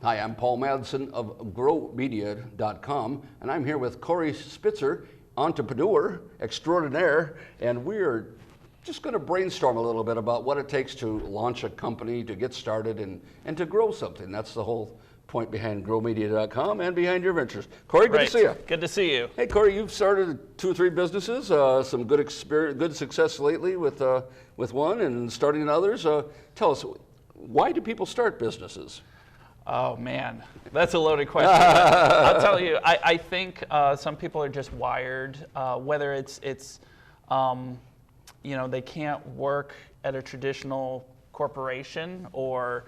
Hi, I'm Paul Madsen of growmedia.com, and I'm here with Corey Spitzer, entrepreneur extraordinaire, and we're just going to brainstorm a little bit about what it takes to launch a company, to get started, and to grow something. That's the whole point behind growmedia.com and behind your ventures. Corey, good to see you. Good to see you. Hey, Corey, you've started 2 or 3 businesses, some good experience, good success lately with one and starting others. Tell us, why do people start businesses? Oh man, that's a loaded question. I'll tell you, I think some people are just wired, whether it's they can't work at a traditional corporation, or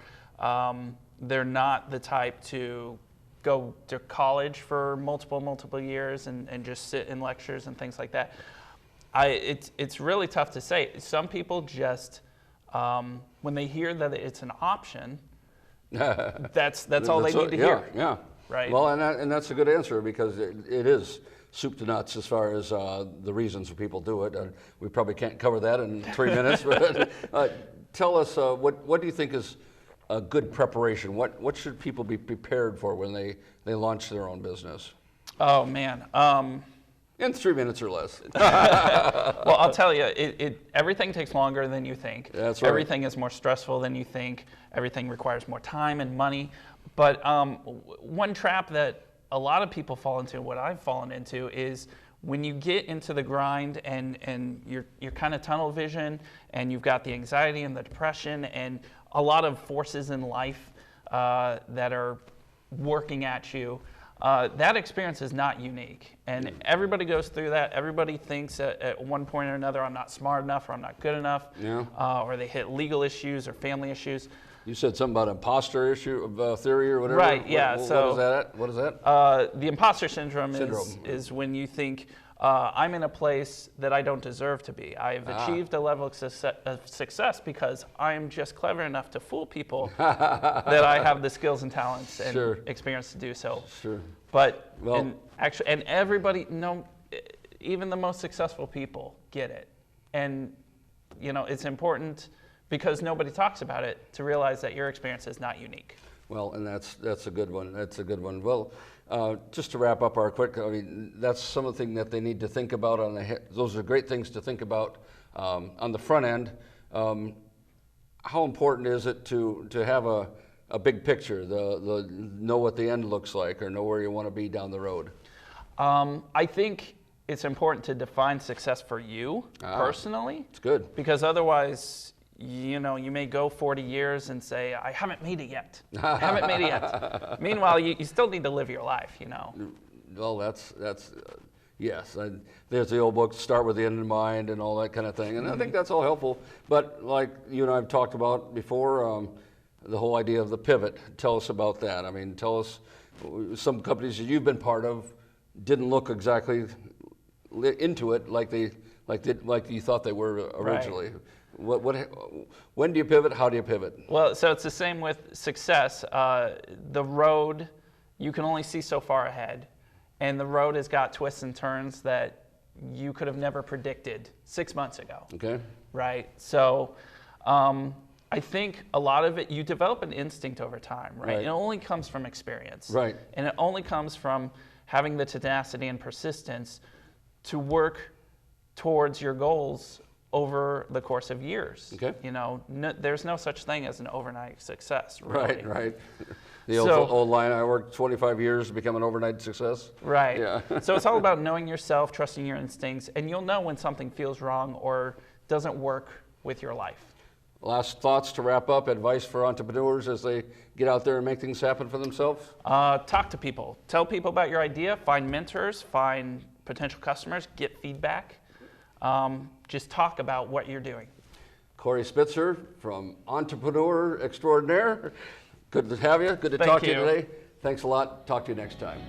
they're not the type to go to college for multiple years and just sit in lectures and things like that. It's really tough to say. Some people just, when they hear that it's an option, that's all they need to hear. Yeah. Right. Well, and that's a good answer, because it is soup to nuts as far as the reasons people do it. We probably can't cover that in 3 minutes. But tell us, what do you think is a good preparation? What should people be prepared for when they launch their own business? Oh man. In 3 minutes or less. Well, I'll tell you, everything takes longer than you think. That's right. Everything is more stressful than you think. Everything requires more time and money. But one trap that a lot of people fall into, what I've fallen into, is when you get into the grind and you're kind of tunnel vision, and you've got the anxiety and the depression and a lot of forces in life that are working at you. That experience is not unique, and everybody goes through that. Everybody thinks at one point or another, I'm not smart enough, or I'm not good enough, or they hit legal issues or family issues. You said something about imposter theory or whatever. Right, yeah. What is that? The imposter syndrome. Is when you think, I'm in a place that I don't deserve to be. I've achieved a level of success because I'm just clever enough to fool people that I have the skills and talents and experience to do so. Sure. But and everybody, even the most successful people get it. And it's important, because nobody talks about it, to realize that your experience is not unique. Well, and that's a good one. That's a good one. Well, just to wrap up our quick, that's something that they need to think about on the. Those are great things to think about on the front end. How important is it to have a big picture, the know what the end looks like, or know where you want to be down the road? I think it's important to define success for you personally. It's good, because otherwise, you may go 40 years and say, I haven't made it yet. I haven't made it yet. Meanwhile, you still need to live your life, Well, that's yes. There's the old book, Start with the End in Mind, and all that kind of thing. And I think that's all helpful. But like you and I have talked about before, the whole idea of the pivot. Tell us about that. Tell us, some companies that you've been part of didn't look exactly into it like you thought they were originally. Right. When do you pivot? How do you pivot? Well, so it's the same with success. The road, you can only see so far ahead, and the road has got twists and turns that you could have never predicted 6 months ago. Okay. Right. So I think a lot of it, you develop an instinct over time, right? It only comes from experience. Right. And it only comes from having the tenacity and persistence to work towards your goals over the course of years. Okay. There's no such thing as an overnight success. Really. Right. The old line, I worked 25 years to become an overnight success. Right. Yeah. So it's all about knowing yourself, trusting your instincts, and you'll know when something feels wrong or doesn't work with your life. Last thoughts to wrap up, advice for entrepreneurs as they get out there and make things happen for themselves? Talk to people. Tell people about your idea. Find mentors. Find potential customers. Get feedback. Just talk about what you're doing. Corey Spitzer from Entrepreneur Extraordinaire. Good to have you. Good to talk to you today. Thanks a lot. Talk to you next time.